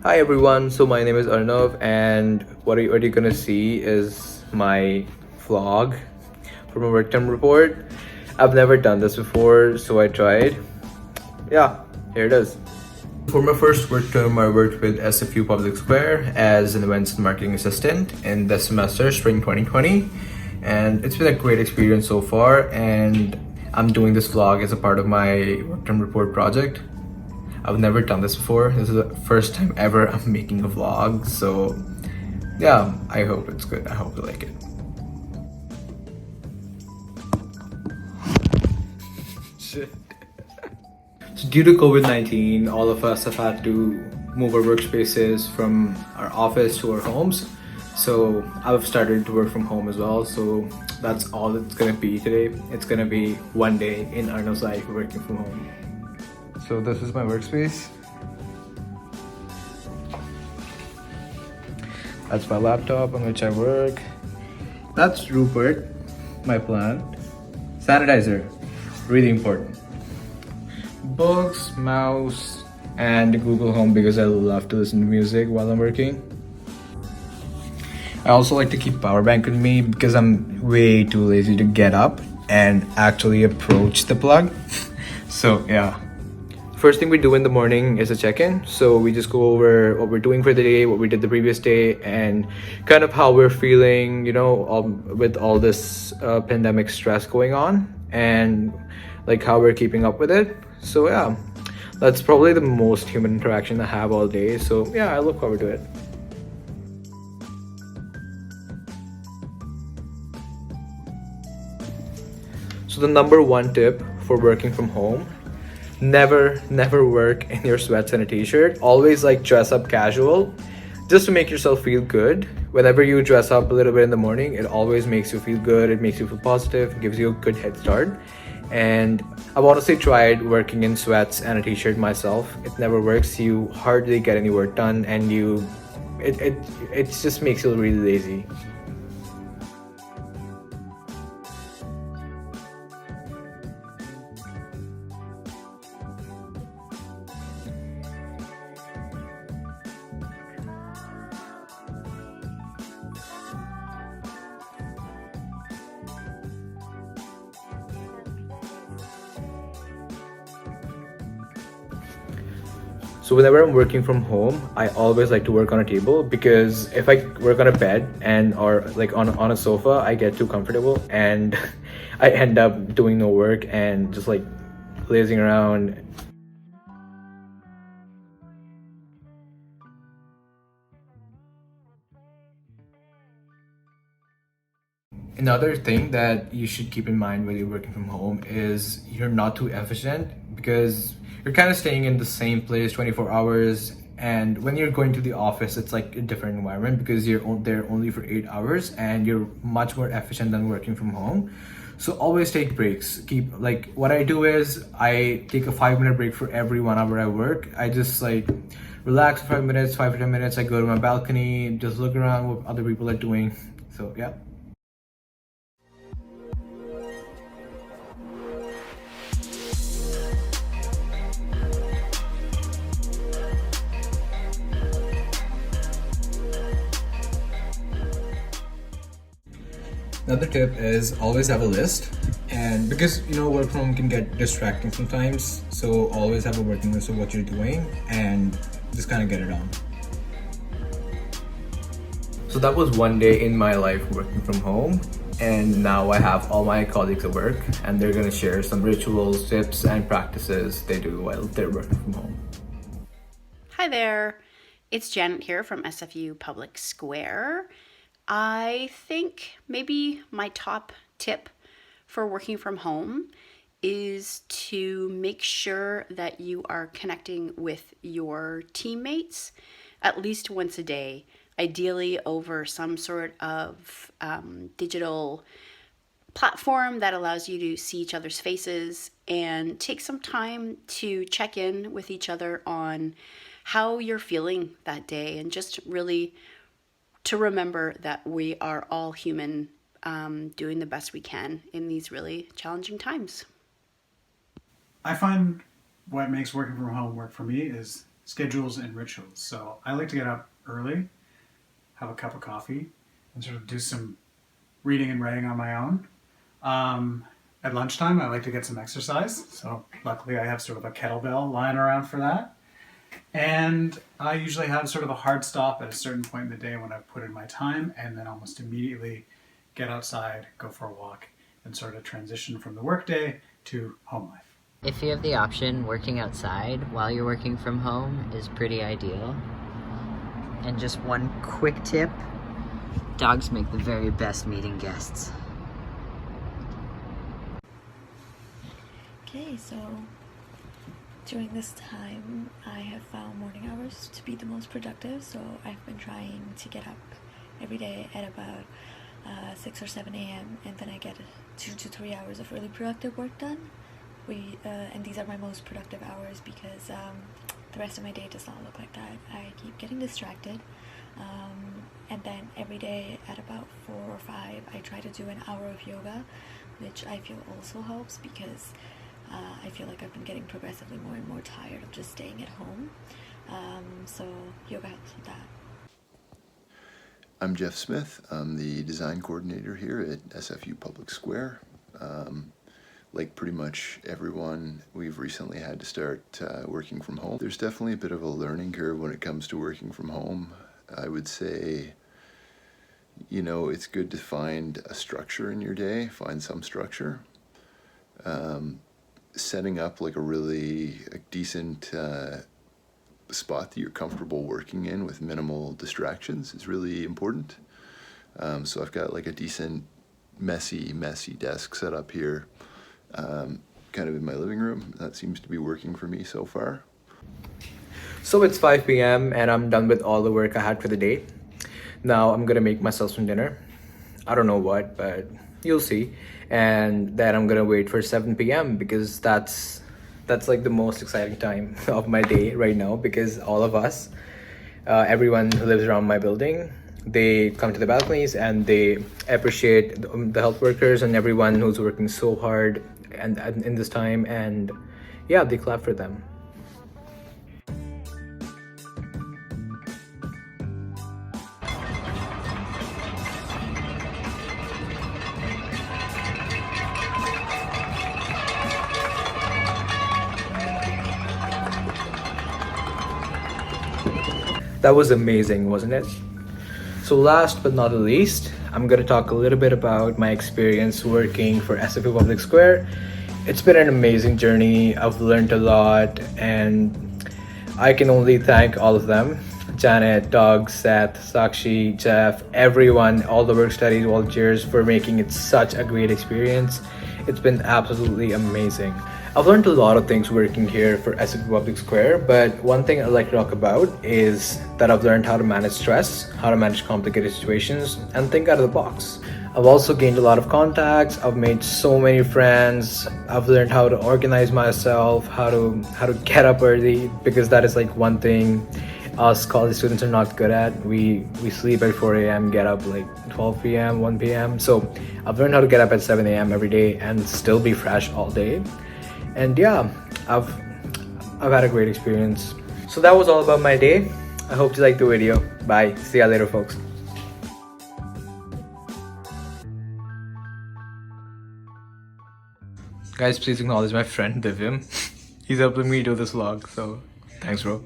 Hi everyone, so my name is Arnav, and what you're gonna see is my vlog from a work term report. I've never done this before, so I tried. Yeah, here it is. For my first work term, I worked with SFU Public Square as an events and marketing assistant in this semester, spring 2020, and it's been a great experience so far. And I'm doing this vlog as a part of my work term report project. I've never done this before. This is the first time ever I'm making a vlog, so yeah, I hope it's good. I hope you like it. Shit. So due to COVID-19, all of us have had to move our workspaces from our office to our homes. So I've started to work from home as well. So that's all it's gonna be today. It's gonna be one day in Arno's life working from home. So this is my workspace. That's my laptop on which I work. That's Rupert, my plant. Sanitizer, really important. Books, mouse, and Google Home because I love to listen to music while I'm working. I also like to keep power bank with me because I'm way too lazy to get up and actually approach the plug. So yeah. First thing we do in the morning is a check-in. So we just go over what we're doing for the day, what we did the previous day, and kind of how we're feeling, with all this pandemic stress going on, and like how we're keeping up with it. So yeah, that's probably the most human interaction I have all day. So yeah, I look forward to it. So the number one tip for working from home: never work in your sweats and a t-shirt. Always like dress up casual just to make yourself feel good. Whenever you dress up a little bit in the morning, it always makes you feel good, it makes you feel positive, it gives you a good head start. And I've honestly tried working in sweats and a t-shirt myself. It never works. You hardly get any work done, and it just makes you really lazy. So whenever I'm working from home, I always like to work on a table, because if I work on a bed and or like on a sofa, I get too comfortable and I end up doing no work and just like lazing around. Another thing that you should keep in mind when you're working from home is you're not too efficient, because you're kind of staying in the same place 24 hours. And when you're going to the office, it's like a different environment because you're there only for 8 hours and you're much more efficient than working from home. So always take breaks. Keep like what I do is I take a 5 minute break for every 1 hour I work. I just like relax for 5 minutes, 5 to 10 minutes. I go to my balcony, just look around what other people are doing. So yeah. Another tip is always have a list, and because work from home can get distracting sometimes, so always have a working list of what you're doing and just kind of get it on. So that was one day in my life working from home, and now I have all my colleagues at work and they're gonna share some rituals, tips, and practices they do while they're working from home. Hi there, it's Janet here from SFU Public Square. I think maybe my top tip for working from home is to make sure that you are connecting with your teammates at least once a day, ideally over some sort of digital platform that allows you to see each other's faces and take some time to check in with each other on how you're feeling that day, and just really to remember that we are all human, doing the best we can in these really challenging times. I find what makes working from home work for me is schedules and rituals. So I like to get up early, have a cup of coffee, and sort of do some reading and writing on my own. At lunchtime, I like to get some exercise. So luckily I have sort of a kettlebell lying around for that. And I usually have sort of a hard stop at a certain point in the day when I've put in my time, and then almost immediately get outside, go for a walk, and sort of transition from the workday to home life. If you have the option, working outside while you're working from home is pretty ideal. And just one quick tip, dogs make the very best meeting guests. Okay, so during this time I have found morning hours to be the most productive, so I've been trying to get up every day at about 6 or 7 a.m. and then I get 2 to 3 hours of really productive work done. And these are my most productive hours because the rest of my day does not look like that. I keep getting distracted, and then every day at about 4 or 5 I try to do an hour of yoga, which I feel also helps because I feel like I've been getting progressively more and more tired of just staying at home, so yoga helps with that. I'm Jeff Smith. I'm the design coordinator here at SFU Public Square. Like pretty much everyone, we've recently had to start working from home. There's definitely a bit of a learning curve when it comes to working from home. I would say, you know, it's good to find a structure in your day, find some structure. Setting up like a decent spot that you're comfortable working in with minimal distractions is really important. So I've got like a decent messy desk set up here, kind of in my living room. That seems to be working for me so far. So it's 5 p.m. and I'm done with all the work I had for the day. Now I'm gonna make myself some dinner. I don't know what, but you'll see. And then I'm gonna wait for 7 p.m. because that's like the most exciting time of my day right now, because all of us, everyone who lives around my building, they come to the balconies and they appreciate the health workers and everyone who's working so hard and in this time, and yeah, they clap for them. That was amazing, wasn't it? So last but not the least, I'm gonna talk a little bit about my experience working for SFU Public Square. It's been an amazing journey. I've learned a lot and I can only thank all of them. Janet, Doug, Seth, Sakshi, Geoff, everyone, all the work studies, volunteers for making it such a great experience. It's been absolutely amazing. I've learned a lot of things working here for SFU Public Square, but one thing I'd like to talk about is that I've learned how to manage stress, how to manage complicated situations, and think out of the box. I've also gained a lot of contacts. I've made so many friends. I've learned how to organize myself, how to get up early, because that is like one thing us college students are not good at. We sleep at 4 a.m., get up like 12 p.m., 1 p.m. So I've learned how to get up at 7 a.m. every day and still be fresh all day. And yeah, I've had a great experience. So that was all about my day. I hope you liked the video. Bye. See ya later, folks. Guys, please acknowledge my friend Divyam. He's helping me do this vlog, so thanks, bro.